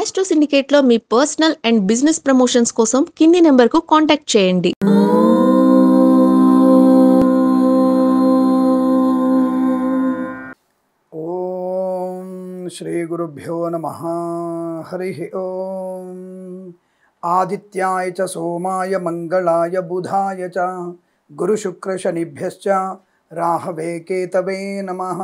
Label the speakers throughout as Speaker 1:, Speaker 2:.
Speaker 1: Astro సిండికేట్లో మీ personal and business promotions కోసం కింది నెంబర్కు కాంటాక్ట్ చేయండి.
Speaker 2: ఓం శ్రీ గురుభ్యో నమః. హరి ఓం. ఆదిత్యాయ చ సోమాయ మంగళాయ బుధాయ చ గురు శుక్ర శనిభ్యశ్చ రాహవే కేతవే నమః.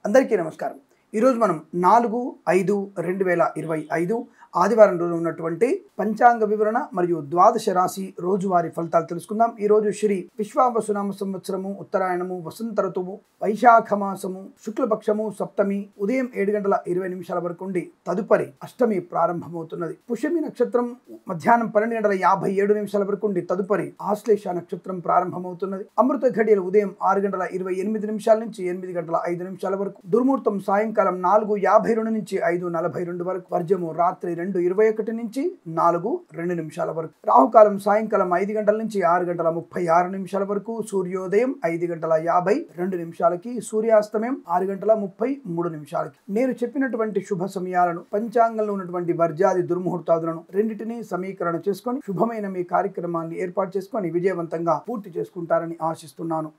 Speaker 2: అందరికీ నమస్కారం. ఈరోజు మనం 4/5/2025 ఆదివారం రోజు ఉన్నటువంటి పంచాంగ వివరణ మరియు ద్వాదశ రాశి రోజువారీ ఫలితాలు తెలుసుకుందాం. ఈరోజు శ్రీ విశ్వావసునామ సంవత్సరము, ఉత్తరాయణము, వసంత ఋతువు, వైశాఖ మాసము, శుక్లపక్షము, సప్తమి ఉదయం 7:20 వరకు ఉండి తదుపరి అష్టమి ప్రారంభమవుతున్నది. పుష్యమి నక్షత్రం మధ్యాహ్నం 12:57 వరకు ఉండి తదుపరి ఆశ్లేష నక్షత్రం ప్రారంభమవుతున్నది. అమృత ఘడియలు ఉదయం 6:28 నుంచి 8:05 వరకు, దుర్ముహూర్తం సాయంకాలం 4:52 నుంచి 5:42 వరకు, వర్జము రాత్రి 2:21 నుంచి 4:02 వరకు, రాహుకాలం సాయంకాలం 5 గంటల నుంచి 6:36 వరకు, సూర్యోదయం 5:52 సూర్యాస్తమయం 6:33. నేను చెప్పినటువంటి శుభ సమయాలను, పంచాంగంలో ఉన్నటువంటి వర్జాది దుర్ముహూర్తాదులను రెండింటినీ సమీకరణ చేసుకొని శుభమైన మీ కార్యక్రమాన్ని ఏర్పాటు చేసుకొని విజయవంతంగా పూర్తి చేసుకుంటారని ఆశిస్తున్నాను.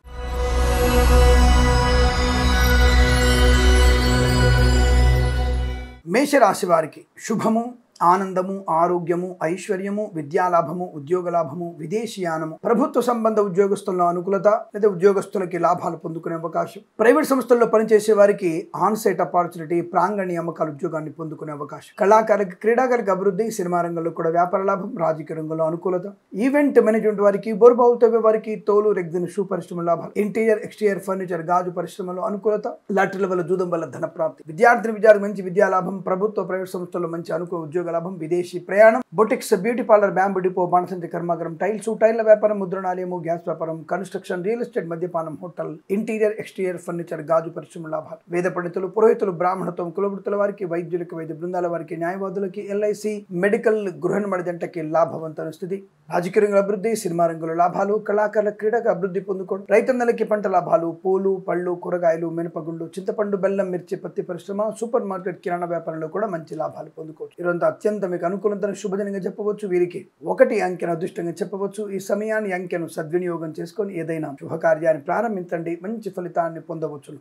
Speaker 2: మేషరాశి వారికి శుభము, ఆనందము, ఆరోగ్యము, ఐశ్వర్యము, విద్యాలాభము, ఉద్యోగ లాభము, విదేశీయానము, ప్రభుత్వ సంబంధ ఉద్యోగస్తుల్లో అనుకూలత లేదా ఉద్యోగస్తులకి లాభాలు పొందుకునే అవకాశం, ప్రైవేట్ సంస్థల్లో పనిచేసే వారికి ఆన్సైట్ అపార్చునిటీ, ప్రాంగణ నియామకాల ఉద్యోగాన్ని పొందుకునే అవకాశం, కళాకారులకి, క్రీడాకారులకు అభివృద్ధి, సినిమా రంగంలో కూడా వ్యాపార లాభం, రాజకీయ రంగంలో అనుకూలత, ఈవెంట్ మేనేజ్మెంట్ వారికి, బోర్బావులు తవ్వే వారికి, తోలు రెగ్జిన్ షూ పరిశ్రమ లాభాలు, ఇంటీరియర్ ఎక్స్టీరియర్ ఫర్నిచర్ గాజు పరిశ్రమలో అనుకూలత, లాటరీల వల్ల జూదం వల్ల ధన ప్రాప్తి, విద్యార్థి మంచి విద్యాలాభం, ప్రభుత్వ ప్రైవేట్ సంస్థల్లో మంచి అనుకూల ఉద్యోగ లాభం, విదేశీ ప్రయాణం, boutiques, beauty parlour, bamboo depot, బాణసంచి కర్మాగారం, టైల్ల వ్యాపారం, ముద్రణాలయము, గ్యాస్ వ్యాపారం, కన్స్ట్రక్షన్, రియల్ ఎస్టేట్, మద్యపానం, హోటల్, ఇంటీరియర్ ఎక్స్టీరియర్ ఫర్నిచర్ గాజు పరిశ్రమ లాభాలు, వేద పండితులు, పురోహితులు, బ్రాహ్మణత్వం, కులవృత్తుల వారికి, వైద్యులకి, వైద్య బృందాల వారికి, న్యాయవాదులకి, ఎల్ఐసి, మెడికల్, గృహ జంటకి లాభవంతమైన స్థితి, రాజకీయ రంగ అభివృద్ధి, సినిమా రంగంలో లాభాలు, కళాకారుల, క్రీడకు అభివృద్ధి పొందుకోవడం, రైతన్నలకి పంట లాభాలు, పూలు, పళ్ళు, కూరగాయలు, మినపగుండు, చింతపండు, బెల్లం, మిర్చి, పత్తి పరిశ్రమ, సూపర్ మార్కెట్, కిరాణా వ్యాపారంలో కూడా మంచి లాభాలు పొందుకోవచ్చు. ఈరోజు అత్యంత మీకు అనుకూలతను శుభదినంగా చెప్పవచ్చు. వీరికి 1 అంకెను అదృష్టంగా చెప్పవచ్చు. ఈ సమయాన్ని, అంకెను సద్వినియోగం చేసుకొని ఏదైనా శుభకార్యాన్ని ప్రారంభించండి, మంచి ఫలితాన్ని పొందవచ్చు.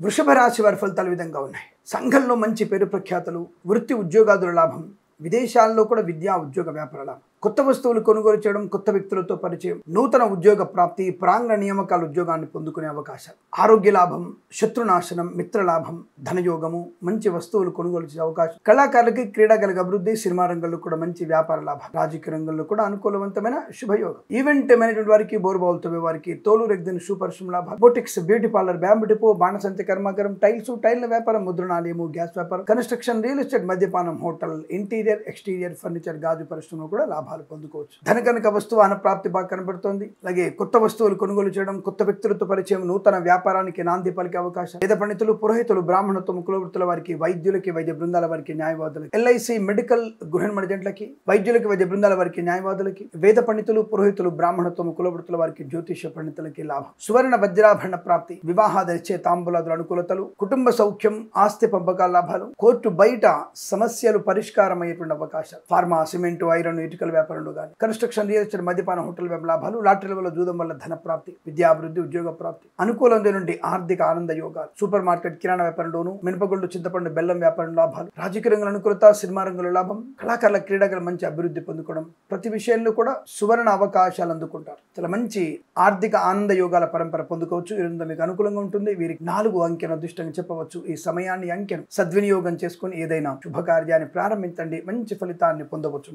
Speaker 2: వృషభ రాశి వారి ఫలితాలు విధంగా ఉన్నాయి. సంఘంలో మంచి పేరు ప్రఖ్యాతలు, వృత్తి ఉద్యోగాదుల లాభం, విదేశాల్లో కూడా విద్యా ఉద్యోగ వ్యాపార లాభం, కొత్త వస్తువులు కొనుగోలు చేయడం, కొత్త వ్యక్తులతో పరిచయం, నూతన ఉద్యోగ ప్రాప్తి, ప్రాంగణ నియామకాల ఉద్యోగాన్ని పొందుకునే అవకాశాలు, ఆరోగ్య లాభం, శత్రునాశనం, మిత్రలాభం, ధనయోగము, మంచి వస్తువులు కొనుగోలు చేసే అవకాశం, కళాకారులకి, క్రీడాకారులకు అభివృద్ధి, సినిమా రంగంలో కూడా మంచి వ్యాపార లాభం, రాజకీయ రంగంలో కూడా అనుకూలవంతమైన శుభయోగం, ఈవెంట్ మేనేజ్మెంట్ వారికి, బోర్బావులు తవ్వే వారికి, తోలు రెగ్జిన్ షూ పరిశ్రమ లాభాలు, boutiques, beauty parlour, bamboo depot, బాణసంచి కర్మాగారం, టైల్ల వ్యాపారం, ముద్రణాలయము, గ్యాస్ వ్యాపారం, కన్స్ట్రక్షన్, రియల్ ఎస్టేట్, మద్యపానం, హోటల్, ఇంటీరియర్ ఎక్స్టీరియర్ ఫర్నిచర్ గాజు పరిశ్రమ కూడా లాభాలు పొందుకోవచ్చు. ధనకనక వస్తువు ప్రాప్తి బాగా కనబడుతోంది. అలాగే కొత్త వస్తువులు కొనుగోలు చేయడం, కొత్త వ్యక్తులతో పరిచయం, నూతన వ్యాపారానికి నాంది పలికే అవకాశం, వేద పండితులు, పురోహితులు, బ్రాహ్మణత్వం, కులవృత్తుల వారికి, వైద్యులకి, వైద్య బృందాల వారికి, న్యాయవాదులకి, ఎల్ఐసి, మెడికల్, గృహ జంటలకి, వైద్యులకి, వైద్య బృందాల వారికి, న్యాయవాదులకి, వేద పండితులు, పురోహితులు, బ్రాహ్మణత్వం, కులవృత్తుల వారికి, జ్యోతిష పండితులకి లాభం, సువర్ణ వజ్రాభరణ ప్రాప్తి, వివాహాదరిచే తాంబూలాదుల అనుకూలతలు, కుటుంబ సౌఖ్యం, ఆస్తి పంపకాల లాభాలు, కోర్టు బయట సమస్యలు పరిష్కారం అయ్యేటువంటి అవకాశాలు, ఫార్మా, సిమెంటు, ఐరన్, ఇటుకల వ్యాపారంలో కానీ, కన్స్ట్రక్షన్, రియల్ ఎస్టేట్, మద్యపాన, హోటల్ వ్యాపార లాభాలు, లాటరీల వల్ల జూదం వల్ల ధన ప్రాప్తి, విద్యాభివృద్ధి, ఉద్యోగ ప్రాప్తి, అనుకూలంగా నుండి ఆర్థిక ఆనంద యోగాలు, సూపర్ మార్కెట్, కిరాణా వ్యాపారంలోను, మినపగుండు, చింతపండు, బెల్లం వ్యాపారం లాభాలు, రాజకీయ రంగంలో అనుకూలత, సినిమా రంగంలో లాభం, కళాకారుల, క్రీడాకారుల మంచి అభివృద్ధి పొందుకోవడం, ప్రతి విషయంలో కూడా సువర్ణ అవకాశాలు అందుకుంటారు. చాలా మంచి ఆర్థిక ఆనంద యోగాల పరంపర పొందుకోవచ్చు. ఈరోజు మీకు అనుకూలంగా ఉంటుంది. వీరికి 4 అంకెను అదృష్టంగా చెప్పవచ్చు. ఈ సమయాన్ని, అంకెను సద్వినియోగం చేసుకుని ఏదైనా శుభకార్యాన్ని ప్రారంభించండి, మంచి ఫలితాన్ని పొందవచ్చు.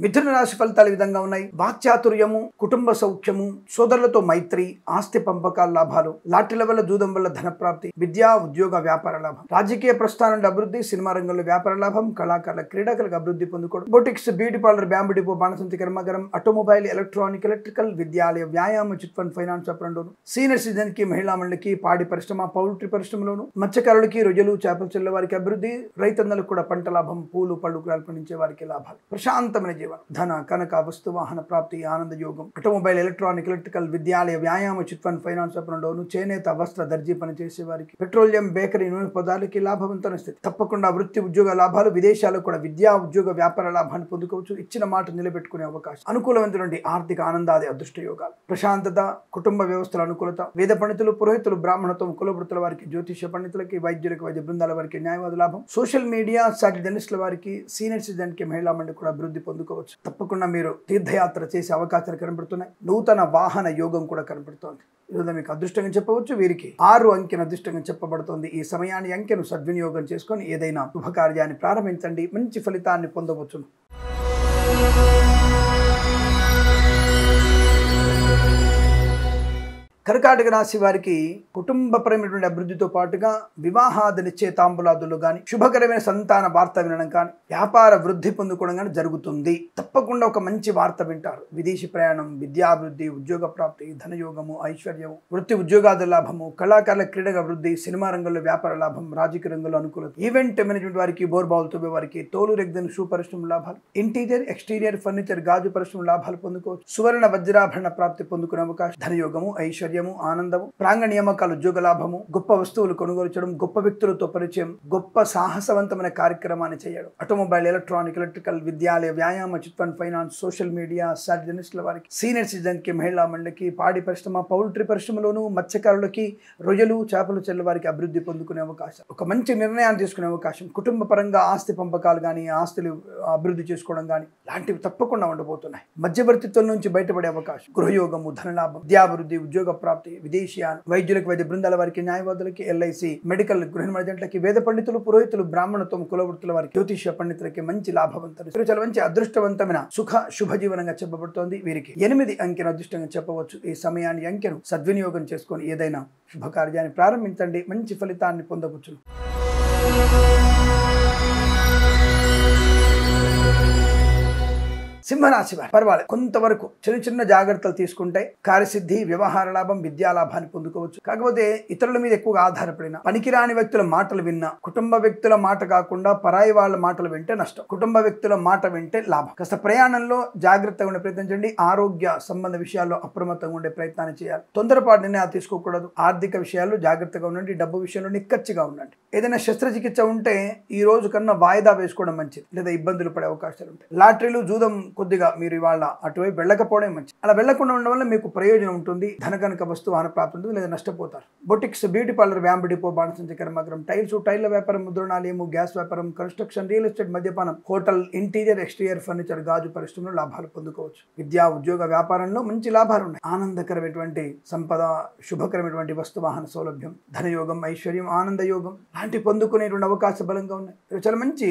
Speaker 2: మిథున రాశి ఫలితాలు ఈ విధంగా ఉన్నాయి. వాక్చాతుర్యము, కుటుంబ సౌఖ్యము, సోదరులతో మైత్రి, ఆస్తి పంపకాల లాభాలు, లాటరీల వల్ల జూదం వల్ల ధన ప్రాప్తి, విద్యా ఉద్యోగ వ్యాపార లాభం, రాజకీయ ప్రస్థానం అభివృద్ధి, సినిమా రంగంలో వ్యాపార లాభం, కళాకారుల, క్రీడాకారులకు అభివృద్ధి పొందుకోవడం, boutiques, beauty parlour, bamboo depot, బాణసంచి కర్మాగారం, ఆటోమొబైల్, ఎలక్ట్రానిక్, ఎలక్ట్రికల్, విద్యాలయ, వ్యాయామ, చిట్ ఫండ్, ఫైనాన్స్ వ్యాపారంలోను, సీనియర్ సిటిజన్ కి, మహిళా మండలికి, పాడి పరిశ్రమ, పౌల్ట్రీ పరిశ్రమలోను, మత్స్యకారులకి, రొయ్యలు, చేపల చెల్ల వారికి అభివృద్ధి, రైతన్నలకు కూడా పంట లాభం, పూలు, పళ్ళు, కూరలు పండించే వారికి లాభాలు, ప్రశాంతమైన జీవనం, విజయవాడ. ధన కనక వస్తు వాహన ప్రాప్తి ఆనంద యోగం. ఆటోమొబైల్ ఎలక్ట్రానిక్ ఎలక్ట్రికల్ విద్యాలయ వ్యాయామ చిట్ ఫండ్ ఫైనాన్స్ వ్యాపారంలోను చేనేత వస్త్ర దర్జీ పనిచేసే వారికి పెట్రోలియం బేకరీ నూనె పదార్థాలకి లాభవంతమైన స్థితి. తప్పకుండా వృత్తి ఉద్యోగ లాభాలు, విదేశాల్లో కూడా విద్యా ఉద్యోగ వ్యాపార లాభాన్ని పొందుకోవచ్చు. ఇచ్చిన మాట నిలబెట్టుకునే అవకాశం, అనుకూలమైనటువంటి ఆర్థిక ఆనందాది అదృష్ట యోగాలు, ప్రశాంతత, కుటుంబ వ్యవస్థల అనుకూలత, వేద పండితులు, పురోహితులు, బ్రాహ్మణత్వం, కులవృత్తుల వారికి, జ్యోతిష పండితులకి, వైద్యులకి, వైద్య బృందాల వారికి న్యాయవాద లాభం, సోషల్ మీడియా సాటి జర్నలిస్టుల వారికి, సీనియర్ సిటిజన్ కి, మహిళా మండలి కూడా అభివృద్ధి పొందుకోవచ్చు. తప్పకుండా మీరు తీర్థయాత్ర చేసే అవకాశాలు కనబడుతున్నాయి. నూతన వాహన యోగం కూడా కనబడుతోంది. ఈరోజు మీకు అదృష్టంగా చెప్పవచ్చు. వీరికి 6 అంకెను అదృష్టంగా చెప్పబడుతోంది. ఈ సమయాన్ని అంకెను సద్వినియోగం చేసుకొని ఏదైనా శుభకార్యాన్ని ప్రారంభించండి, మంచి ఫలితాన్ని పొందవచ్చును. కర్కాటక రాశి వారికి కుటుంబపరమైనటువంటి అభివృద్ధితో పాటుగా వివాహాది నిశ్చయితాంబులాదులు కానీ, శుభకరమైన సంతాన వార్త వినడం కానీ, వ్యాపార వృద్ధి పొందుకోవడం కానీ జరుగుతుంది. తప్పకుండా ఒక మంచి వార్త వింటారు. విదేశీ ప్రయాణం, విద్యాభివృద్ధి, ఉద్యోగ ప్రాప్తి, ధనయోగము, ఐశ్వర్యము, వృత్తి ఉద్యోగాది లాభము, కళాకారుల క్రీడల అభివృద్ధి, సినిమా రంగంలో వ్యాపార లాభం, రాజకీయ రంగంలో అనుకూలత, ఈవెంట్ మేనేజ్మెంట్ వారికి, బోర్బావులు తవ్వే వారికి, తోలు రెగ్దన్ షూ పరిశ్రమ లాభాలు, ఇంటీరియర్ ఎక్స్టీరియర్ ఫర్నిచర్ గాజు పరిశ్రమ లాభాలు పొందుకోవచ్చు. సువర్ణ వజ్రాభరణ ప్రాప్తి పొందుకునే అవకాశం, ధనయోగము, ఐశ్వర్యము, ఆనందము, ప్రాంగణ నియామకాలు, ఉద్యోగ లాభము, గొప్ప వస్తువులు కొనుగోలు చేయడం, గొప్ప వ్యక్తులతో పరిచయం, గొప్ప సాహసవంతమైన కార్యక్రమాన్ని చేయడం, ఆటోమొబైల్ ఎలక్ట్రానిక్ ఎలక్ట్రికల్ విద్యాలయ వ్యాయామ chit fund finance, social media సాటి జర్నలిస్టుల వారికి, సీనియర్ సిటిజన్ కి, మహిళా మండలికి, పాడి పరిశ్రమ, పౌల్ట్రీ పరిశ్రమలోను, మత్స్యకారులకి, రొయ్యలు చేపలు చెల్ల వారికి అభివృద్ధి పొందుకునే అవకాశం, ఒక మంచి నిర్ణయాన్ని తీసుకునే అవకాశం, కుటుంబ పరంగా ఆస్తి పంపకాలు కానీ, ఆస్తులు అభివృద్ధి చేసుకోవడం కానీ లాంటివి తప్పకుండా ఉండబోతున్నాయి. మధ్యవర్తిత్వం నుంచి బయటపడే అవకాశం, గృహయోగము, ధనలాభం, విద్యాభివృద్ధి, ఉద్యోగ ప్రాప్తి, విదేశీయాలు, వైద్యులకు, వైద్య బృందాల వారికి, న్యాయవాదులకి, ఎల్ఐసి, మెడికల్, గృహ మర్జెంట్లకి, వేద పండితులు, పురోహితులు, బ్రాహ్మణత్వం, కులవృత్తుల వారికి, జ్యోతిష పండితులకి మంచి లాభవంతులు, చాలా మంచి అదృష్టవంతమైన సుఖ శుభజీవనంగా చెప్పబడుతోంది. వీరికి 8 అంకెను అదృష్టంగా చెప్పవచ్చు. ఈ సమయాన్ని అంకెను సద్వినియోగం చేసుకొని ఏదైనా శుభకార్యాన్ని ప్రారంభించండి, మంచి ఫలితాన్ని పొందవచ్చు. సింహరాశి వారు పర్వాలేదు, కొంతవరకు చిన్న చిన్న జాగ్రత్తలు తీసుకుంటే కార్యసిద్ధి, వ్యవహార లాభం, విద్యా లాభాన్ని పొందుకోవచ్చు. కాకపోతే ఇతరుల మీద ఎక్కువగా ఆధారపడిన, పనికిరాని వ్యక్తుల మాటలు విన్నా, కుటుంబ వ్యక్తుల మాట కాకుండా పరాయి వాళ్ళ మాటలు వింటే నష్టం, కుటుంబ వ్యక్తుల మాట వింటే లాభం. కాస్త ప్రయాణంలో జాగ్రత్తగా ఉండే ప్రయత్నించండి. ఆరోగ్య సంబంధ విషయాల్లో అప్రమత్తంగా ఉండే ప్రయత్నాన్ని చేయాలి. తొందరపాటు నిర్ణయాలు తీసుకోకూడదు. ఆర్థిక విషయాల్లో జాగ్రత్తగా ఉండండి. డబ్బు విషయంలో నిక్కచ్చిగా ఉండండి. ఏదైనా శస్త్రచికిత్స ఉంటే ఈ రోజు కన్నా వాయిదా వేసుకోవడం మంచిది, లేదా ఇబ్బందులు పడే అవకాశాలు ఉంటాయి. లాటరీలు, జూదం కొద్దిగా మీరు ఇవాళ అటువైపు వెళ్ళకపోవడం మంచిది. అలా వెళ్లకుండా ఉండడం వల్ల మీకు ప్రయోజనం ఉంటుంది. ధనకనక వస్తు వాహన ప్రాప్తి ఉంటుంది, లేదా నష్టపోతారు. బొటిక్స్, బ్యూటీ పార్లర్, వ్యాంబ్ డిపో, బాణసంచి కర్మాగారం, టైల్స్, టైర్ల వ్యాపారం, ముద్రణాలయము, గ్యాస్ వ్యాపారం, కన్స్ట్రక్షన్, రియల్ ఎస్టేట్, మద్యపానం, హోటల్, ఇంటీరియర్ ఎక్స్టీరియర్ ఫర్నిచర్, గాజు పరిశ్రమలో లాభాలు పొందుకోవచ్చు. విద్యా ఉద్యోగ వ్యాపారంలో మంచి లాభాలు ఉన్నాయి. ఆనందకరమైనటువంటి సంపద, శుభకరమైనటువంటి వస్తు వాహన సౌలభ్యం, ధనయోగం, ఐశ్వర్యం, ఆనంద యోగం లాంటి పొందుకునేటువంటి అవకాశ బలంగా ఉన్నాయి. చాలా మంచి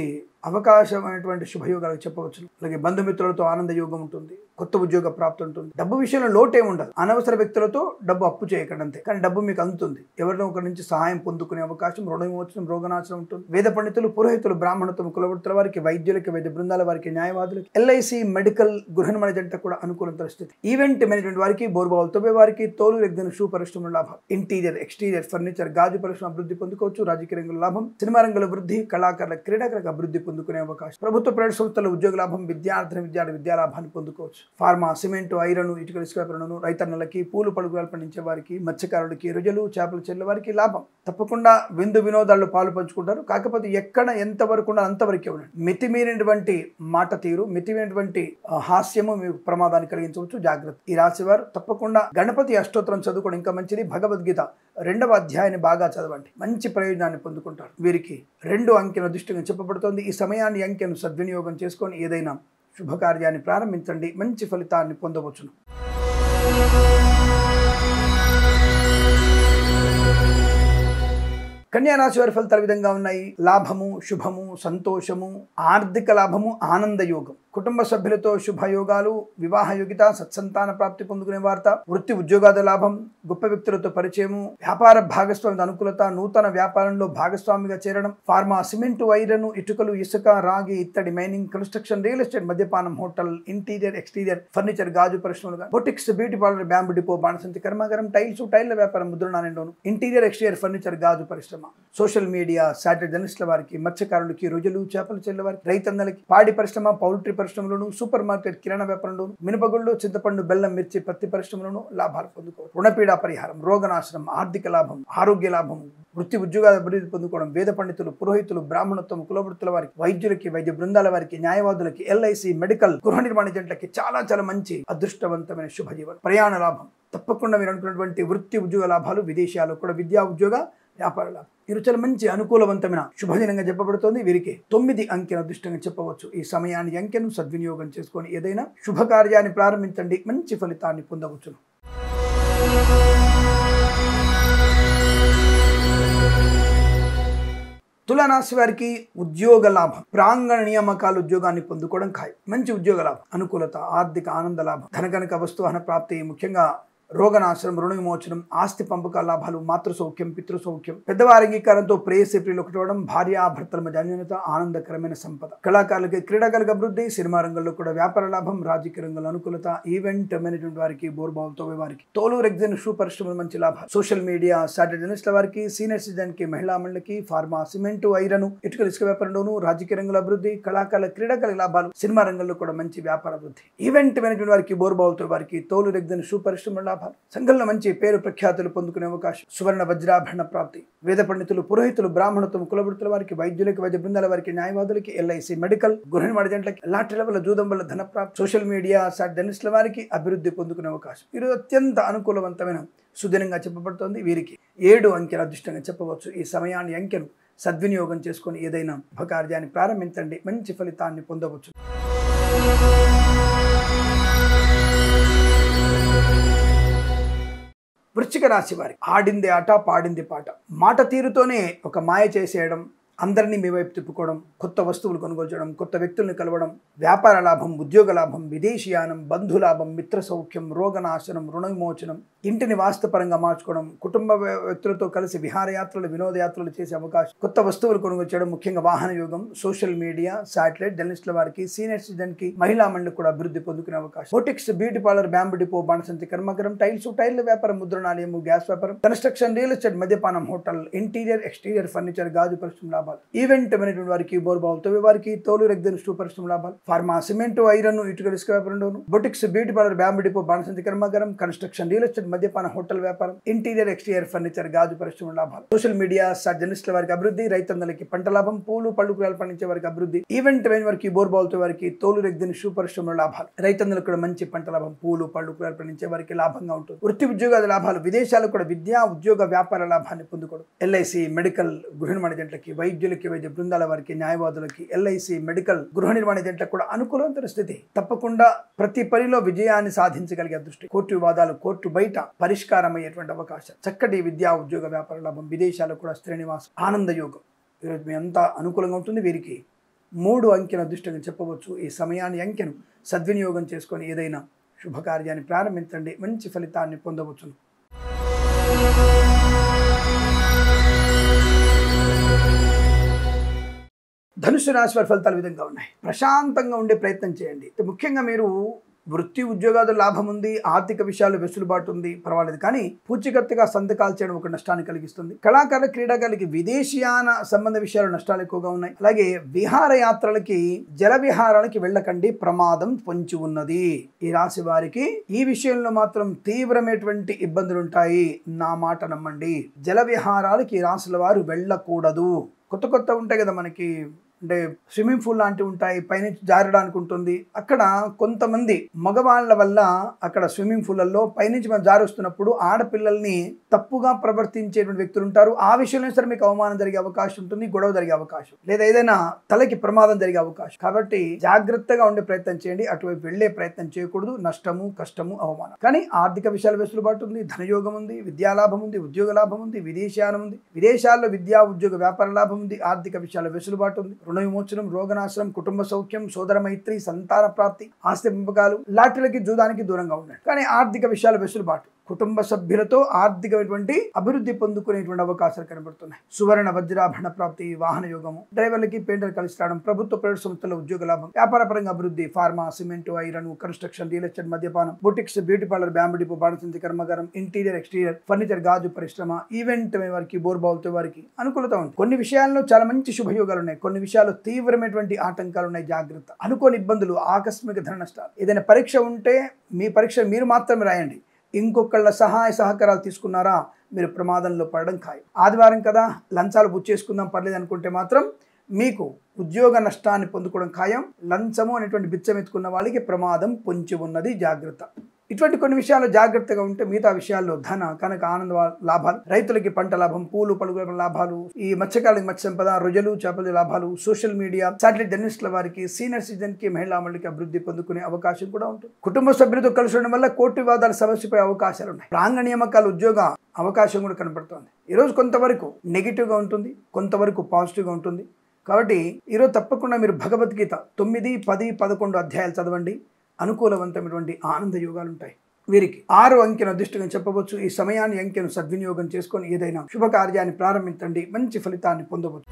Speaker 2: అవకాశమైనటువంటి శుభయోగాలు చెప్పవచ్చు. అలాగే బంధుమిత్రులతో ఆనంద యోగం ఉంటుంది. కొత్త ఉద్యోగ ప్రాప్తి ఉంటుంది. డబ్బు విషయంలో లోటే ఉండదు. అనవసర వ్యక్తులతో డబ్బు అప్పు చేయకండి అంతే, కానీ డబ్బు మీకు అందుతుంది. ఎవరినో ఒకరి నుంచి సహాయం పొందుకునే అవకాశం, రుణ విమోచనం, రోగనాశనం ఉంటుంది. వేద పండితులు, పురోహితులు, బ్రాహ్మణత్వం, కులవృత్తుల వారికి, వైద్యులకి, వైద్య బృందాల వారికి, న్యాయవాదులకి, ఎల్ఐసి, మెడికల్, గృహ నిర్మాణ కూడా అనుకూల పరిస్థితి. ఈవెంట్ మేనేజ్మెంట్ వారికి, బోర్బావులు తవ్వే వారికి, తోలు రెగ్దన్ షూ పరిశ్రమ లాభం, ఇంటీరియర్ ఎక్స్టీరియర్ ఫర్నిచర్, గాజు పరిశ్రమ అభివృద్ధి పొందుకోవచ్చు. రాజకీయ రంగంలో లాభం, సినిమా రంగంలో వృద్ధి, కళాకారుల క్రీడాకారులకు అభివృద్ధి పొందుకునే అవకాశం. ప్రభుత్వ ప్రైవేట్ సంస్థల ఉద్యోగ లాభం, విద్యార్థి విద్యా లాభాన్ని పొందుకోవచ్చు. ఫార్మా, సిమెంట్, ఐరన్, ఇటుక, ఇసుక వ్యాపారులను, రైతన్నలకి, పూలు పడుగులు పండించే వారికి, మత్స్యకారులకి, రొయ్యలు చేపలు చెల్లె వారికి లాభం. తప్పకుండా విందు వినోదాల్లో పాలు పంచుకుంటారు. కాకపోతే ఎక్కడ ఎంతవరకు ఉండాలి అంతవరకే ఉండండి. మితిమీరినటువంటి మాట తీరు, మితిమీరినటువంటి హాస్యము మీకు ప్రమాదాన్ని కలిగించవచ్చు. జాగ్రత్త. ఈ రాశి వారు తప్పకుండా గణపతి అష్టోత్తరం చదువుకోవడం ఇంకా మంచిది. భగవద్గీత 2వ అధ్యాయాన్ని బాగా చదవండి, మంచి ప్రయోజనాన్ని పొందుకుంటారు. వీరికి 2 అంకెను దృష్టిగా చెప్పబడుతోంది. ఈ సమయాన్ని అంకెను సద్వినియోగం చేసుకొని ఏదైనా శుభకార్యాన్ని ప్రారంభించండి, మంచి ఫలితాన్ని పొందవచ్చును. కన్యా రాశి వారి ఫలితాలు విధంగా ఉన్నాయి. లాభము, శుభము, సంతోషము, ఆర్థిక లాభము, ఆనంద యోగం, కుటుంబ సభ్యులతో శుభయోగాలు, వివాహ యోగిత, సత్సంతాన ప్రాప్తి పొందుకునే వార్త, వృత్తి ఉద్యోగాల లాభం, గొప్ప వ్యక్తులతో పరిచయము, వ్యాపార భాగస్వామి అనుకూలత, నూతన వ్యాపారంలో భాగస్వామిగా చేరడం, ఫార్మా, సిమెంటు, ఐరన్, ఇటుకలు, ఇసుక, రాగి, ఇత్తడి, మైనింగ్, కన్స్ట్రక్షన్, రియల్ ఎస్టేట్, మద్యపానం, హోటల్, ఇంటీరియర్ ఎక్స్టీరియర్ ఫర్నిచర్, గాజు పరిశ్రమలుగా, బొటిక్స్, బ్యూటీ పార్లర్, బ్యాంబ్ డిపో, బాణసంచి కర్మాగారం, టైల్స్, టైర్ల వ్యాపారం, ముద్రణాలయంలోను, ఇంటీరియర్ ఎక్స్టీరియర్ ఫర్నిచర్, గాజు పరిశ్రమ, సోషల్ మీడియా సాటి జర్నలిస్టుల వారికి, మత్స్యకారులకి, రొయ్యలు చేపలు చెల్లె వారికి, రైతన్నలకి, పాడి పరిశ్రమ, పౌల్ట్రీ పరిశ్రమలోను, సూపర్ మార్కెట్ కిరాణా వ్యాపారంలోను, మినపగుళ్ళు, చింతపండు, బెల్లం, మిర్చి, పత్తి పరిశ్రమలోను లాభాలు పొందుకోవచ్చు. రుణపీడా పరిహారం, రోగనాశనం, ఆర్థిక లాభం, ఆరోగ్య లాభం, వృత్తి ఉద్యోగాల అభివృద్ధి పొందుకోవడం, వేద పండితులు, పురోహితులు, బ్రాహ్మణత్వం, కులవృత్తుల వారికి, వైద్యులకి, వైద్య బృందాల వారికి, న్యాయవాదులకి, ఎల్ఐసి, మెడికల్, గృహ నిర్మాణ ఏజెంట్లకి చాలా మంచి అదృష్టవంతమైన శుభజీవనం. ప్రయాణ లాభం, తప్పకుండా మీరు అనుకున్నటువంటి వృత్తి ఉద్యోగ లాభాలు, విదేశాల్లో కూడా విద్యా ఉద్యోగ వ్యాపార లాభం. వీరు చాలా మంచి అనుకూలవంతమైన శుభదినంగా చెప్పబడుతోంది. వీరికి 9 అంకెను అదృష్టంగా చెప్పవచ్చు. ఈ సమయాన్ని అంకెను సద్వినియోగం చేసుకొని ఏదైనా శుభకార్యాన్ని ప్రారంభించండి, మంచి ఫలితాన్ని పొందవచ్చును. తులారాశి వారికి ఉద్యోగ లాభం, ప్రాంగణ నియామకాలు ఉద్యోగాన్ని పొందుకోవడం ఖాయం. మంచి ఉద్యోగ లాభం, అనుకూలత, ఆర్థిక ఆనంద లాభం, ధనకనక వస్తువాహన ప్రాప్తి, ముఖ్యంగా రోగనాశనం, రుణ విమోచనం, ఆస్తి పంపకాల లాభాలు, మాతృ సౌఖ్యం, పితృ సౌఖ్యం, పెద్దవారి అంగీకారంతో ప్రేయసి ప్రియులు ఒకటవడం, భార్యాభర్తల మధ్య అన్యోన్యత, ఆనందకరమైన సంపద, కళాకారులకి, క్రీడాకారులకు అభివృద్ధి, సినిమా రంగంలో కూడా వ్యాపార లాభం, రాజకీయ రంగంలో అనుకూలత, ఈవెంట్ మేనేజ్మెంట్ వారికి, బోర్బావులతో వారికి, తోలు రెగ్జిన్ షూ పరిశ్రమలు మంచి లాభాలు, సోషల్ మీడియా, సాటిలైట్ జర్నలిస్టుల వారికి, సీనియర్ సిటిజన్ కి, మహిళా మండలికి, ఫార్మా, సిమెంట్, ఐరన్, ఇటుకల ఇసుక వ్యాపారంలోను, రాజకీయ రంగంలో అభివృద్ధి, కళాకారుల, క్రీడాకారుల లాభాలు, సినిమా రంగంలో కూడా మంచి వ్యాపార అభివృద్ధి, ఈవెంట్ మేనేజ్మెంట్ వారికి, బోర్బావులతో వారికి, తోలు రెగ్జిన్ షూ పరిశ్రమల లాభాలు, సంఘంలో మంచి పేరు ప్రఖ్యాతులు పొందుకునే అవకాశం, సువర్ణ వజ్రాభరణ ప్రాప్తి, వేద పండితులు, పురోహితులు, బ్రాహ్మణత్వం, కులవృత్తుల వారికి, వైద్యులకి, వైద్య బృందాల వారికి, న్యాయవాదులకి, ఎల్ఐసి, మెడికల్, గృహ నిర్మాణ ఏజెంట్లకి, లాటరీల వల్ల, జూదం వల్ల ధన ప్రాప్తి, సోషల్ మీడియా, సాటిలైట్ జర్నలిస్టుల వారికి అభివృద్ధి పొందుకునే అవకాశం. ఇది అత్యంత అనుకూలవంతమైన సుదినంగా చెప్పబడుతోంది. వీరికి 7 అంకెల అదృష్టంగా చెప్పవచ్చు. ఈ సమయాన్ని అంకెను సద్వినియోగం చేసుకొని ఏదైనా శుభకార్యాన్ని ప్రారంభించండి, మంచి ఫలితాన్ని పొందవచ్చు. వృశ్చిక రాశి వారి ఆడింది ఆట, పాడింది పాట, మాట తీరుతోనే ఒక మాయ చేసేయడం, అందరినీ మీ వైపు తిప్పుకోవడం, కొత్త వస్తువులు కొనుగోలు చేయడం, కొత్త వ్యక్తులను కలవడం, వ్యాపార లాభం, ఉద్యోగ లాభం, విదేశీయానం, బంధులాభం, మిత్ర సౌఖ్యం, రోగనాశనం, రుణ విమోచనం, ఇంటిని వాస్తుపరంగా మార్చుకోవడం, కుటుంబ వ్యక్తులతో కలిసి విహారయాత్రలు, వినోదయాత్రలు చేసే అవకాశం, కొత్త వస్తువులు కొనుగోలు చేయడం, ముఖ్యంగా వాహన యోగం, సోషల్ మీడియా, శాటిలైట్ జర్నలిస్టుల వారికి, సీనియర్ సిటిజన్ కి, మహిళా మండలి కూడా అభివృద్ధి పొందుకునే అవకాశం, boutiques, beauty parlour, bamboo depot, బాణసంచి కర్మకరం, టైర్ల వ్యాపారం, ముద్రణాలయము, గ్యాస్ వ్యాపారం, కన్స్ట్రక్షన్, రియల్ ఎస్టేట్, మద్యపానం, హోటల్, ఇంటీరియర్, ఎక్స్టీరియర్ ఫర్నిచర్, గాజు పరిశ్రమ లాభాలు, ఈవెంట్ మేనేజ్మెంట్ వారికి, బోర్బావులతో వారికి, తోలు రెగ్జిన్ షూ పరిశ్రమ లాభాలు, ఫార్మా, సిమెంట్, ఐరన్, ఇటుకల ఇసుక వ్యాపారంలోను, boutiques, beauty parlour, bamboo depot, బాణసంచి కర్మకరం, కన్స్ట్రక్షన్, రియల్ ఎస్టేట్, మద్యపాన, హోటల్ వ్యాపారం, ఇంటీరియర్, ఎక్స్టీరియర్ ఫర్నిచర్, గాజు పరిశ్రమ లాభాలు, సోషల్ మీడియా, జర్నలిస్టుల వారికి అభివృద్ధి, రైతన్నలకి పంట లాభం, పూలు పళ్ళు కూరలు పండించే వారికి అభివృద్ధి, ఈవెంట్ మేనేజ్ వారికి, బోర్బావులతో వారికి, తోలు రెగ్జిన్ షూ పరిశ్రమ లాభాలు, రైతన్నలకు కూడా మంచి పంట లాభం, పూలు పళ్ళు కూరలు పండించే వారికి లాభంగా ఉంటుంది. వృత్తి ఉద్యోగాల లాభాలు, విదేశాలకు కూడా విద్యా ఉద్యోగ వ్యాపార లాభాన్ని పొందుకోవడం, ఎల్ఐసి, మెడికల్, గృహ నిర్మాణ ఏజెంట్లకి, వైద్యులకి, వైద్య బృందాల వారికి, న్యాయవాదులకి, ఎల్ఐసి, మెడికల్, గృహ నిర్మాణ ఏజెంట్లకు కూడా అనుకూలమైన స్థితి. తప్పకుండా ప్రతి పనిలో విజయాన్ని సాధించగలిగే దృష్టి, కోర్టు వివాదాలు కోర్టు బయట పరిష్కారం అయ్యేటువంటి అవకాశం, చక్కటి విద్యా ఉద్యోగ వ్యాపార లాభం, విదేశాలకు కూడా శ్రీనివాస ఆనంద యోగం. ఈరోజు మీ అంతా అనుకూలంగా ఉంటుంది. వీరికి 3 అంకెల అదృష్టంగా చెప్పవచ్చు. ఈ సమయాన్ని అంకెను సద్వినియోగం చేసుకొని ఏదైనా శుభకార్యాన్ని ప్రారంభించండి, మంచి ఫలితాన్ని పొందవచ్చును. ధనుసు రాశి వారి ఫలితాలు విధంగా ఉన్నాయి. ప్రశాంతంగా ఉండే ప్రయత్నం చేయండి. ముఖ్యంగా మీరు వృత్తి ఉద్యోగాలు లాభం ఉంది, ఆర్థిక విషయాలు వెసులుబాటు ఉంది, పర్వాలేదు. కానీ పూచికత్తుగా సంతకాలు చేయడం ఒక నష్టాన్ని కలిగిస్తుంది. కళాకారుల, క్రీడాకారులకి విదేశీయాన సంబంధ విషయాలు నష్టాలు ఎక్కువగా ఉన్నాయి. అలాగే విహారయాత్రలకి, జల విహారాలకి వెళ్ళకండి, ప్రమాదం పొంచి ఉన్నది. ఈ రాశి వారికి ఈ విషయంలో మాత్రం తీవ్రమైనటువంటి ఇబ్బందులు ఉంటాయి. నా మాట నమ్మండి. జల విహారాలకి ఈ రాశుల వారు వెళ్ళకూడదు. కొత్త ఉంటాయి కదా మనకి, అంటే స్విమ్మింగ్ పూల్ లాంటివి ఉంటాయి, పైనుంచి జారడానికి ఉంటుంది. అక్కడ కొంతమంది మగవాళ్ళ వల్ల అక్కడ స్విమ్మింగ్ పూల్లలో పైనుంచి మనం జారుస్తున్నప్పుడు ఆడపిల్లల్ని తప్పుగా ప్రవర్తించేటువంటి వ్యక్తులు ఉంటారు. ఆ విషయంలో సరే మీకు అవమానం జరిగే అవకాశం ఉంటుంది, గొడవ జరిగే అవకాశం, లేదా ఏదైనా తలకి ప్రమాదం జరిగే అవకాశం. కాబట్టి జాగ్రత్తగా ఉండే ప్రయత్నం చేయండి. అటువైపు వెళ్లే ప్రయత్నం చేయకూడదు. నష్టము, కష్టము, అవమానం. కానీ ఆర్థిక విషయాలు వెసులుబాటు ఉంది, ధనయోగం ఉంది, విద్యాలాభం ఉంది, ఉద్యోగ లాభం ఉంది, విదేశానం ఉంది, విదేశాల్లో విద్యా ఉద్యోగ వ్యాపార లాభం ఉంది, ఆర్థిక విషయాల వెసులుబాటు ఉంది, రుణ విమోచనం, రోగనాశనం, కుటుంబ సౌఖ్యం, సోదర మైత్రి, సంతాన ప్రాప్తి, ఆస్తి పెంపకాలు, లాటరీలకి, జూదానికి దూరంగా ఉండండి. కానీ ఆర్థిక విషయాల వెసులుబాటు, కుటుంబ సభ్యులతో ఆర్థికమైనటువంటి అభివృద్ధి పొందుకునేటువంటి అవకాశాలు కనబడుతున్నాయి. సువర్ణ వజ్రాభరణ ప్రాప్తి, వాహన యోగము, డ్రైవర్లకి పెయింటర్ కలిసి రావడం, ప్రభుత్వ ప్రైవేట్ సంస్థల ఉద్యోగ లాభం, వ్యాపార పరంగా అభివృద్ధి, pharma, cement, iron, construction, real estate, మద్యపానం, boutiques, beauty parlour, bamboo depot, బాణసంచి కర్మాగారం, ఇంటీరియర్ ఎక్స్టీరియర్, ఫర్నిచర్, గాజు పరిశ్రమ, ఈవెంట్ వారికి, బోర్బావులతో వారికి అనుకూలత ఉంది. కొన్ని విషయాల్లో చాలా మంచి శుభయోగాలు ఉన్నాయి, కొన్ని విషయాల్లో తీవ్రమైనటువంటి ఆటంకాలు ఉన్నాయి. జాగ్రత్త. అనుకోని ఇబ్బందులు, ఆకస్మిక ధన నష్టాలు. ఏదైనా పరీక్ష ఉంటే మీ పరీక్ష మీరు మాత్రమే రాయండి. ఇంకొకళ్ళ సహాయ సహకారాలు తీసుకున్నారా మీరు ప్రమాదంలో పడడం ఖాయం. ఆదివారం కదా, లంచాలు బుచ్చేసుకుందాం పర్లేదు అనుకుంటే మాత్రం మీకు ఉద్యోగ నష్టాన్ని పొందుకోవడం ఖాయం. లంచము అనేటువంటి బిచ్చం ఎత్తుకున్న వాళ్ళకి ప్రమాదం పొంచి ఉన్నది. జాగ్రత్త. ఇటువంటి కొన్ని విషయాలు జాగ్రత్తగా ఉంటే మిగతా విషయాల్లో ధన, కనక, ఆనంద లాభాలు, రైతులకి పంట లాభం, పూలు పలుకుల లాభాలు, ఈ మత్స్యకారులకి మత్స్య సంపద, రొయ్యలు చేపల లాభాలు, సోషల్ మీడియా, శాటిలైట్ జర్నలిస్టుల వారికి, సీనియర్ సిటిజన్ కి, మహిళా మండలికి అభివృద్ధి పొందుకునే అవకాశం కూడా ఉంటుంది. కుటుంబ సభ్యులతో కలిసి ఉండడం వల్ల కోర్టు వివాదాల సమస్యపై అవకాశాలు ఉన్నాయి. ప్రాంగ నియామకాలు, ఉద్యోగ అవకాశం కూడా కనబడుతోంది. ఈరోజు కొంతవరకు నెగిటివ్గా ఉంటుంది, కొంతవరకు పాజిటివ్గా ఉంటుంది. కాబట్టి ఈరోజు తప్పకుండా మీరు భగవద్గీత 9, 10, 11 అధ్యాయాలు చదవండి. అనుకూలవంతమైనటువంటి ఆనంద యోగాలు ఉంటాయి. వీరికి 6 అంకెను అదృష్టంగా చెప్పవచ్చు. ఈ సమయాన్ని, అంకెను సద్వినియోగం చేసుకొని ఏదైనా శుభకార్యాన్ని ప్రారంభించండి, మంచి ఫలితాన్ని పొందవచ్చు.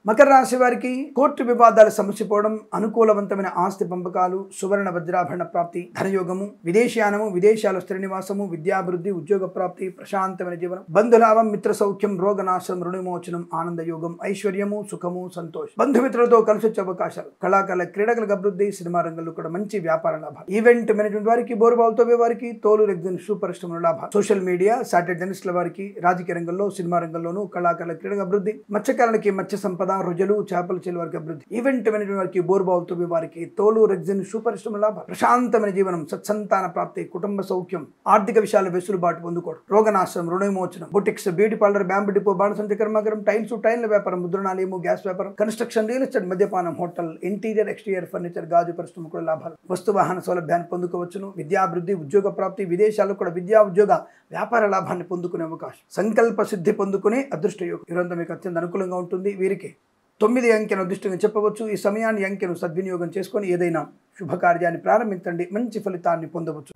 Speaker 2: మకర రాశి వారికి కోర్టు వివాదాలు సమసిపోవడం, అనుకూలవంతమైన ఆస్తి పంపకాలు, సువర్ణ వజ్రాభరణ ప్రాప్తి, ధనయోగము, విదేశయానము, విదేశాల స్థిర నివాసము, విద్యాభివృద్ధి, ఉద్యోగ ప్రాప్తి, ప్రశాంతమైన జీవనం, బంధులాభం, మిత్ర సౌఖ్యం, రోగనాశనం, రుణవిమోచనం, ఆనంద యోగం, ఐశ్వర్యము, సుఖము, సంతోషం, బంధుమిత్రులతో కలిసి వచ్చే అవకాశాలు, కళాకారుల, క్రీడలకు అభివృద్ధి, సినిమా రంగంలో కూడా మంచి వ్యాపార లాభాలు, ఈవెంట్ మేనేజ్మెంట్ వారికి, బోర్బావులతో వారికి, తోలు రెగ్జిన్ షూ పరిశ్రమల లాభాలు, సోషల్ మీడియా, శాటిలైట్ జర్నలిస్టుల వారికి, రాజకీయ రంగంలో, సినిమా రంగంలోనూ, కళాకారుల, క్రీడలకు అభివృద్ధి, మత్స్యకారులకి మత్స్య సంపద, రొయ్యలు, చేపల చెల్లి వారికి అభివృద్ధి, ఈవెంట్ మేనేజ్మెంట్ వారికి, బోర్బావులతో వారికి, తోలు రెగ్జిన్ షూ పరిశ్రమల లాభాలు, ప్రశాంతమైన జీవనం, సత్సంతాన ప్రాప్తి, కుటుంబ సౌఖ్యం, ఆర్థిక విషయాల వెసులుబాటు పొందుకోవడం, రోగనాశనం, రుణవిమోచనం, boutiques, beauty parlour, bamboo depot, బాణసంచి కర్మాగారం, టైల్ల వ్యాపారం, ముద్రణాలయము, గ్యాస్ వ్యాపారం, కన్స్ట్రక్షన్, రియల్ ఎస్టేట్, మద్యపానం, హోటల్, ఇంటీరియర్ ఎక్స్టీరియర్, ఫర్నిచర్, గాజు పరిశ్రమ కూడా లాభాలు, వస్తు వాహన సౌలభ్యాన్ని పొందుకోవచ్చును. విద్యాభివృద్ధి, ఉద్యోగ ప్రాప్తి, విదేశాల్లో కూడా విద్యా ఉద్యోగ వ్యాపార లాభాన్ని పొందుకునే అవకాశం, సంకల్ప సిద్ధి పొందుకునే అదృష్ట యోగం. ఇదంతా మీకు అత్యంత అనుకూలంగా ఉంటుంది. వీరికి 9 అంకెను అదృష్టంగా చెప్పవచ్చు. ఈ సమయాన్ని, అంకెను సద్వినియోగం చేసుకొని ఏదైనా శుభకార్యాన్ని ప్రారంభించండి, మంచి ఫలితాన్ని పొందవచ్చు.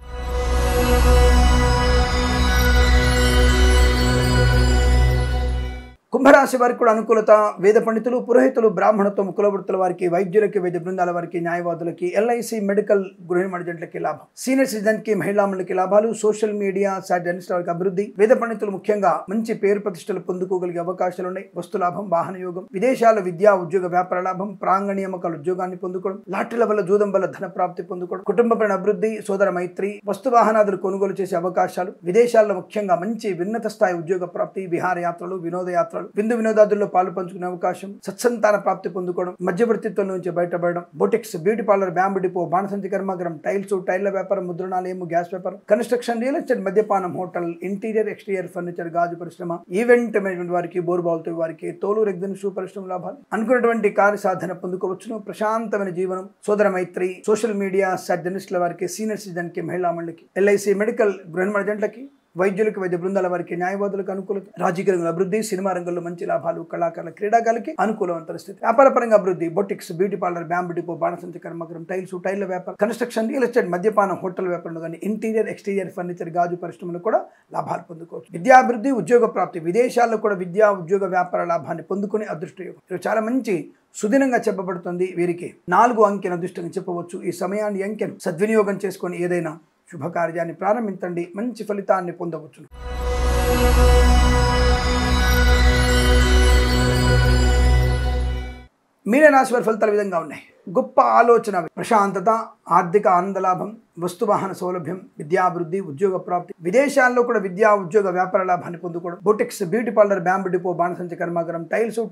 Speaker 2: కుంభరాశి వారికి కూడా అనుకూలత. వేద పండితులు, పురోహితులు, బ్రాహ్మణత్వం, కులవృత్తుల వారికి, వైద్యులకి, వైద్య బృందాల వారికి, న్యాయవాదులకి, ఎల్ఐసి, మెడికల్, గృహ మణిజంట్లకి లాభం, సీనియర్ సిటిజన్ కి, మహిళా మండలికి లాభాలు, సోషల్ మీడియా, జర్నలిస్టుల వారికి అభివృద్ధి, వేద పండితులు ముఖ్యంగా మంచి పేరు ప్రతిష్టలు పొందుకోగలిగే అవకాశాలు ఉన్నాయి. వస్తు లాభం, వాహన యోగం, విదేశాల విద్యా ఉద్యోగ వ్యాపార లాభం, ప్రాంగ నియామకాల ఉద్యోగాన్ని పొందుకోవడం, లాటరీల వల్ల, జూదం వల్ల ధన ప్రాప్తి పొందుకోవడం, కుటుంబపరమైన అభివృద్ధి, సోదర మైత్రి, వస్తు వాహనాదులు కొనుగోలు చేసే అవకాశాలు, విదేశాల్లో ముఖ్యంగా మంచి విన్నత స్థాయి ఉద్యోగ ప్రాప్తి, విహారయాత్రలు, వినోదయాత్రలు, విందు వినోదాదుల్లో పాలు పంచుకునే అవకాశం, సత్సంతాన ప్రాప్తి పొందుకోవడం, మధ్యవర్తిత్వం నుంచి బయటపడడం, boutiques, beauty parlour, bamboo depot, బాణసంచి కర్మాగారం, టైల్ల వ్యాపారం, ముద్రణాలయము, గ్యాస్ వ్యాపారం, కన్స్ట్రక్షన్, రియల్ ఎస్టేట్, మద్యపానం, హోటల్, ఇంటీరియర్ ఎక్స్టీరియర్, ఫర్నిచర్, గాజు పరిశ్రమ, ఈవెంట్ మేనేజ్మెంట్ వారికి, బోర్బావులతో వారికి, తోలు రెగ్జిన్ షూ పరిశ్రమ లాభాలు, అనుకున్నటువంటి కార్య సాధన పొందుకోవచ్చును. ప్రశాంతమైన జీవనం, సోదర మైత్రి, సోషల్ మీడియా, జర్నలిస్టుల వారికి, సీనియర్ సిటిజన్ కి, మహిళా మండలికి, ఎల్ఐసి, మెడికల్, గృహ మణిజంట్లకి, వైద్యులకు, వైద్య బృందాల వారికి, న్యాయవాదులకు అనుకూలత, రాజకీయ రంగంలో అభివృద్ధి, సినిమా రంగంలో మంచి లాభాలు, కళాకారుల, క్రీడాకారులకి అనుకూలవంతమైన స్థితి, వ్యాపార పరంగా అభివృద్ధి, boutiques, beauty parlour, bamboo depot, బాణసంచి కర్మాగారం, టైల్ల వ్యాపారం, కన్స్ట్రక్షన్, రియల్ ఎస్టేట్, మద్యపానం, హోటల్ వ్యాపారంలో కానీ, ఇంటీరియర్ ఎక్స్టీరియర్, ఫర్నిచర్, గాజు పరిశ్రమలు కూడా లాభాలు పొందుకోవచ్చు. విద్యాభివృద్ధి, ఉద్యోగ ప్రాప్తి, విదేశాల్లో కూడా విద్యా ఉద్యోగ వ్యాపార లాభాన్ని పొందుకునే అదృష్ట యోగం. చాలా మంచి సుదినంగా చెప్పబడుతుంది. వీరికి 4 అంకెను అదృష్టంగా చెప్పవచ్చు. ఈ సమయాన్ని, అంకెను సద్వినియోగం చేసుకొని ఏదైనా శుభకార్యాన్ని ప్రారంభించండి, మంచి ఫలితాన్ని పొందవచ్చు. మీనరాశి వారి ఫలితాలు విధంగా ఉన్నాయి. గొప్ప ఆలోచన, ప్రశాంతత, ఆర్థిక ఆనంద లాభం, వస్తువాహన సౌలభ్యం, విద్యాభివృద్ధి, ఉద్యోగ ప్రాప్తి, విదేశాల్లో కూడా విద్యా ఉద్యోగ వ్యాపార లాభాన్ని పొందుకోవడం, boutiques, beauty parlour, bamboo depot, బాణసంచి కర్మాగారం,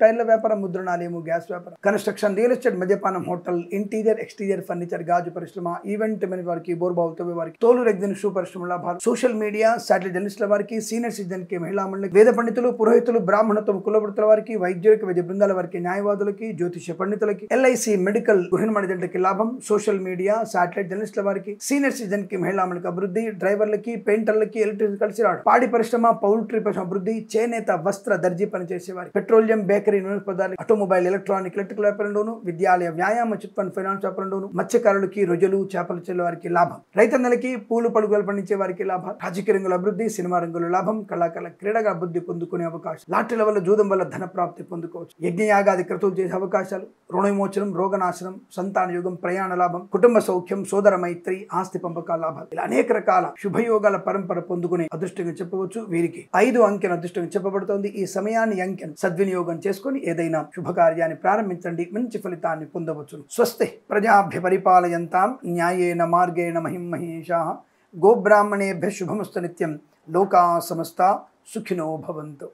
Speaker 2: టైల్ల వ్యాపారం, ముద్రణాలయము, గ్యాస్ వ్యాపారం, కన్స్ట్రక్షన్, రియల్ ఎస్టేట్, మద్యపానం, హోటల్, ఇంటీరియర్ ఎక్స్టీరియర్, ఫర్నిచర్, గాజు పరిశ్రమ, ఈవెంట్ మేనేజ్ వారికి, బోర్బావులతో వారికి, తోలు రెగ్జిన్ షూ పరిశ్రమ లాభాలు, సోషల్ మీడియా, శాటిలైట్ జర్నలిస్టుల వారికి, సీనియర్ సిటిజన్ కి, మహిళా మండలికి, వేద పండితులు, పురోహితులు, బ్రాహ్మణత్వం, కులవృత్తుల వారికి, వైద్యులకి, వైద్య బృందాల వారికి, న్యాయవాదులకి, జ్యోతిష పండితులకి, ఎల్ఐసి, మెడికల్, గృహ మణిజంట్లకి లాభం, సోషల్ మీడియా, శాటిలైట్ జర్నలిస్టుల వారికి, సీనియర్ సిటిజన్ కి, మహిళామణికి అభివృద్ధి, డ్రైవర్లకి, పెయింటర్లకి, ఎలక్ట్రిక్ కలిసి రావడం, పాడి పరిశ్రమ, పౌల్ట్రీ పరిశ్రమ అభివృద్ధి, చేనేత, వస్త్ర, దర్జీ పనిచేసే వారికి, పెట్రోలియం, బేకరీ, నూనె పదార్థాలు, ఆటోమొబైల్, ఎలక్ట్రానిక్, ఎలక్ట్రికల్ వ్యాపారంలోను, విద్యాలయ, వ్యాయామ, చిట్ ఫండ్, ఫైనాన్స్ వ్యాపారంలోను, మత్స్యకారులకి, రొయ్యలు, చేపలు చెల్లె వారికి లాభం, రైతన్నలకి, పూలు పలుకులు పండించే వారికి లాభం, రాజకీయ రంగుల అభివృద్ధి, సినిమా రంగుల లాభం, కళాకారుల క్రీడగా అభివృద్ధి పొందుకునే అవకాశం, లాటరీల వల్ల, జూదం వల్ల ధన ప్రాప్తి పొందుకోవచ్చు, యజ్ఞయాగాది క్రతువులు చేసే అవకాశాలు, రుణ విమోచనం, రోగనాశనం, సంతాన యోగం, ప్రయాణ లాభం, కుటుంబ సౌఖ్యం, సోదర మైత్రి, ఆస్తి పంపకాల లాభాలు, ఇలా అనేక రకాల శుభయోగాల పరంపర పొందుకునే అదృష్టంగా చెప్పవచ్చు. వీరికి 5 అంకెను అదృష్టంగా చెప్పబడుతోంది. ఈ సమయాన్ని, అంకెను సద్వినియోగం చేసుకుని ఏదైనా శుభకార్యాన్ని ప్రారంభించండి, మంచి ఫలితాన్ని పొందవచ్చును. స్వస్తి ప్రజాభ్య పరిపాలయంతాం న్యాయేన మార్గేణ మహిం మహేషాః. గోబ్రాహ్మణేభ్యః శుభమస్తు నిత్యం. లోకా సమస్తా సుఖినో భవంతు.